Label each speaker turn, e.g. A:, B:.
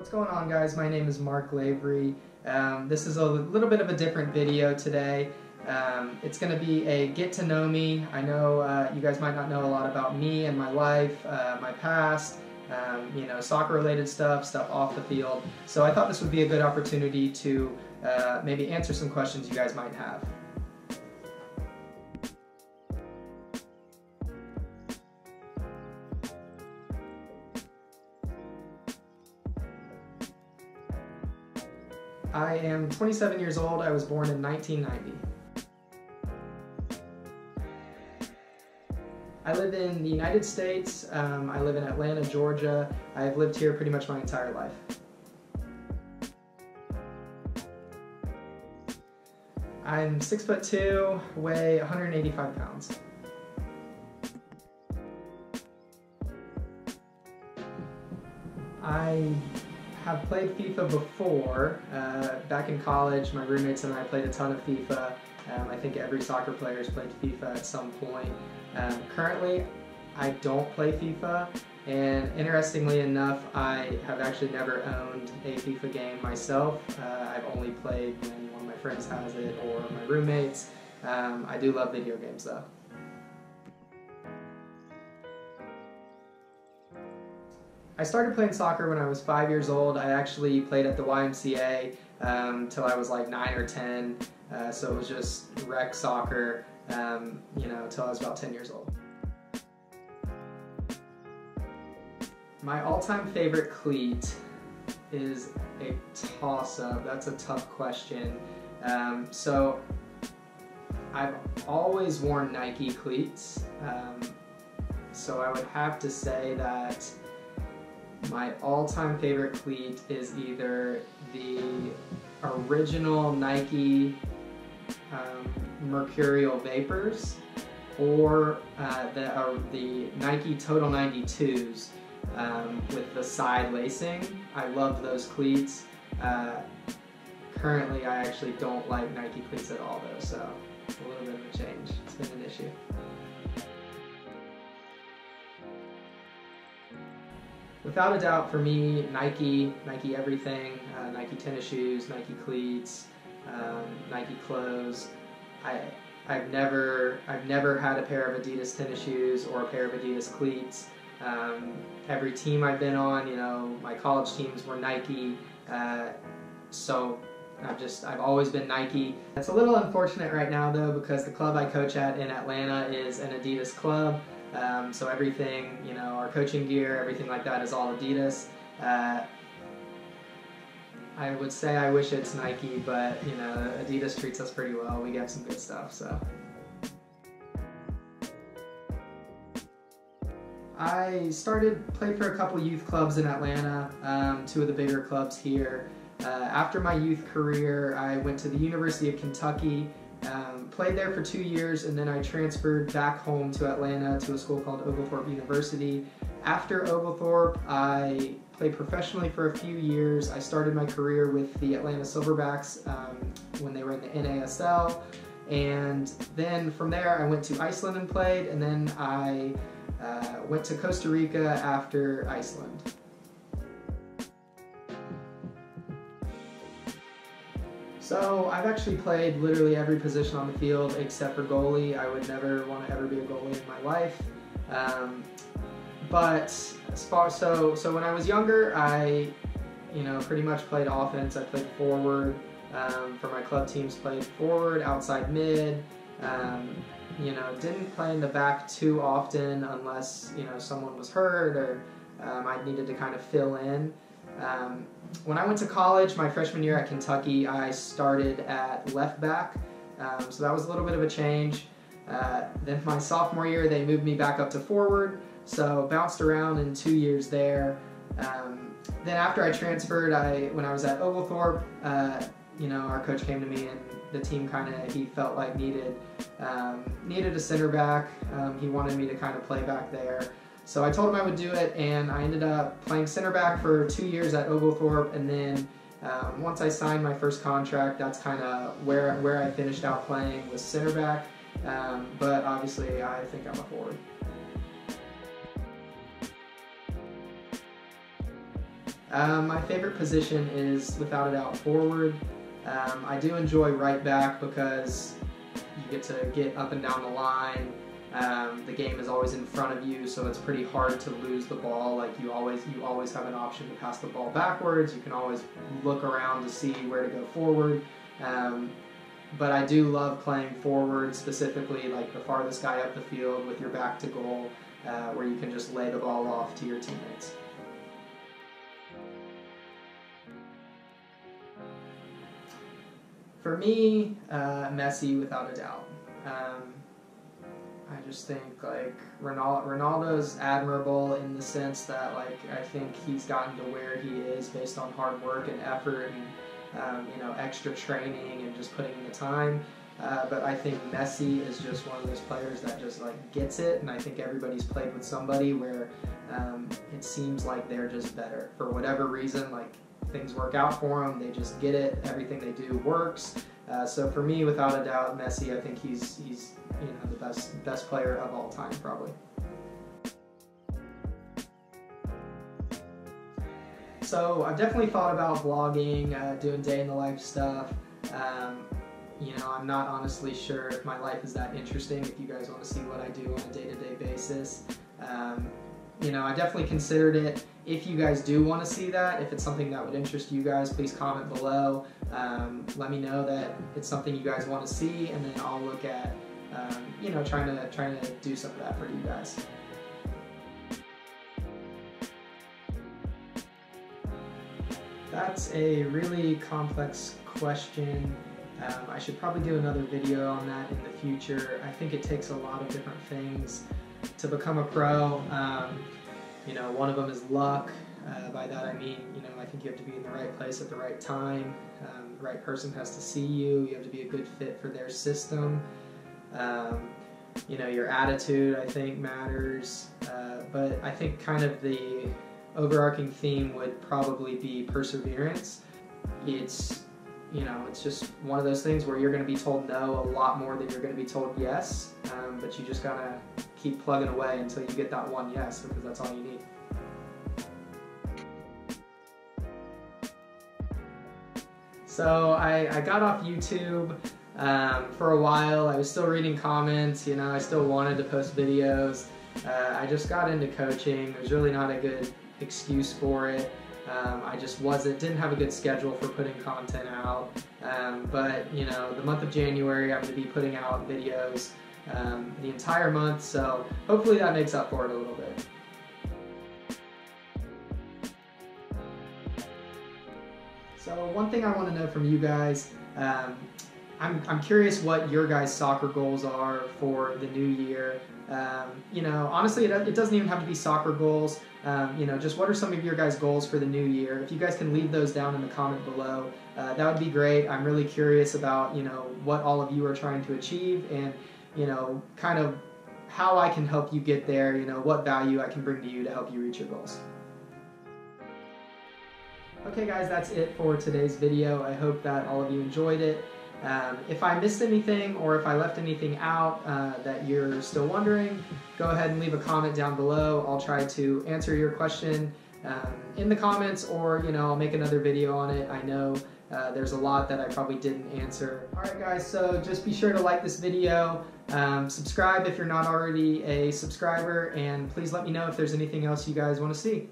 A: What's going on, guys? My name is Lavery. This is a little bit of a different video today. It's going to be a get to know me. I know you guys might not know a lot about me and my life, my past, soccer related stuff off the field. So I thought this would be a good opportunity to maybe answer some questions you guys might have. I am 27 years old. I was born in 1990. I live in the United States. I live in Atlanta, Georgia. I've lived here pretty much my entire life. I'm 6'2", weigh 185 pounds. I have played FIFA before. Back in college, my roommates and I played a ton of FIFA. I think every soccer player has played FIFA at some point. Currently, I don't play FIFA, and interestingly enough, I have actually never owned a FIFA game myself. I've only played when one of my friends has it or my roommates. I do love video games though. I started playing soccer when I was 5 years old. I actually played at the YMCA till I was like 9 or 10, so it was just rec soccer, till I was about 10 years old. My all-time favorite cleat is a toss-up. That's a tough question. So I've always worn Nike cleats, so I would have to say that my all-time favorite cleat is either the original Nike Mercurial Vapors or the Nike Total 92s with the side lacing. I love those cleats. Currently, I actually don't like Nike cleats at all though, so it's a little bit of a change. It's been an issue. Without a doubt, for me, Nike everything, Nike tennis shoes, Nike cleats, Nike clothes. I've never had a pair of Adidas tennis shoes or a pair of Adidas cleats. Every team I've been on, my college teams were Nike, so I've always been Nike. It's a little unfortunate right now though, because the club I coach at in Atlanta is an Adidas club. So everything, our coaching gear, everything like that is all Adidas. I would say I wish it's Nike, but Adidas treats us pretty well. We get some good stuff, so. I played for a couple youth clubs in Atlanta, two of the bigger clubs here. After my youth career, I went to the University of Kentucky. Played there for 2 years, and then I transferred back home to Atlanta to a school called Oglethorpe University. After Oglethorpe, I played professionally for a few years. I started my career with the Atlanta Silverbacks when they were in the NASL, and then from there I went to Iceland and played, and then I went to Costa Rica after Iceland. So I've actually played literally every position on the field except for goalie. I would never want to ever be a goalie in my life. So when I was younger, I pretty much played offense. I played forward. For my club teams, played forward, outside mid. Didn't play in the back too often unless someone was hurt or I needed to kind of fill in. When I went to college, my freshman year at Kentucky, I started at left back, so that was a little bit of a change. Then my sophomore year, they moved me back up to forward, so bounced around in 2 years there. Then after I transferred, when I was at Oglethorpe, our coach came to me and the team he felt like needed a center back. He wanted me to kind of play back there. So I told him I would do it, and I ended up playing center back for 2 years at Oglethorpe, and then once I signed my first contract, that's kind of where I finished out playing, was center back, but obviously I think I'm a forward. My favorite position is without a doubt forward. I do enjoy right back because you get to get up and down the line. The game is always in front of you, so it's pretty hard to lose the ball. Like you always have an option to pass the ball backwards. You can always look around to see where to go forward. But I do love playing forward, specifically like the farthest guy up the field with your back to goal, where you can just lay the ball off to your teammates. For me, Messi without a doubt. I just think like Ronaldo's admirable in the sense that like I think he's gotten to where he is based on hard work and effort and extra training and just putting in the time. But I think Messi is just one of those players that just like gets it, and I think everybody's played with somebody where it seems like they're just better for whatever reason. Like things work out for them, they just get it. Everything they do works. So for me, without a doubt, Messi. I think he's the best player of all time, probably. So I've definitely thought about vlogging, doing day in the life stuff. I'm not honestly sure if my life is that interesting, if you guys want to see what I do on a day-to-day basis. I definitely considered it. If you guys do want to see that, if it's something that would interest you guys, please comment below. Let me know that it's something you guys want to see, and then I'll look at trying to do some of that for you guys. That's a really complex question. I should probably do another video on that in the future. I think it takes a lot of different things to become a pro. One of them is luck. By that I mean, I think you have to be in the right place at the right time. The right person has to see you. You have to be a good fit for their system. Your attitude, I think, matters. But I think kind of the overarching theme would probably be perseverance. It's just one of those things where you're going to be told no a lot more than you're going to be told yes, but you just gotta keep plugging away until you get that one yes, because that's all you need. So I got off YouTube for a while. I was still reading comments, I still wanted to post videos. I just got into coaching. There's really not a good excuse for it. I just didn't have a good schedule for putting content out. But the month of January I'm going to be putting out videos the entire month, so hopefully that makes up for it a little bit. So one thing I want to know from you guys, I'm curious what your guys' soccer goals are for the new year. Honestly, it doesn't even have to be soccer goals. Just what are some of your guys' goals for the new year? If you guys can leave those down in the comment below, that would be great. I'm really curious about, what all of you are trying to achieve, and, kind of how I can help you get there, what value I can bring to you to help you reach your goals. Okay guys, that's it for today's video. I hope that all of you enjoyed it. If I missed anything or if I left anything out that you're still wondering, go ahead and leave a comment down below. I'll try to answer your question in the comments, or I'll make another video on it. I know there's a lot that I probably didn't answer. Alright guys, so just be sure to like this video, subscribe if you're not already a subscriber, and please let me know if there's anything else you guys want to see.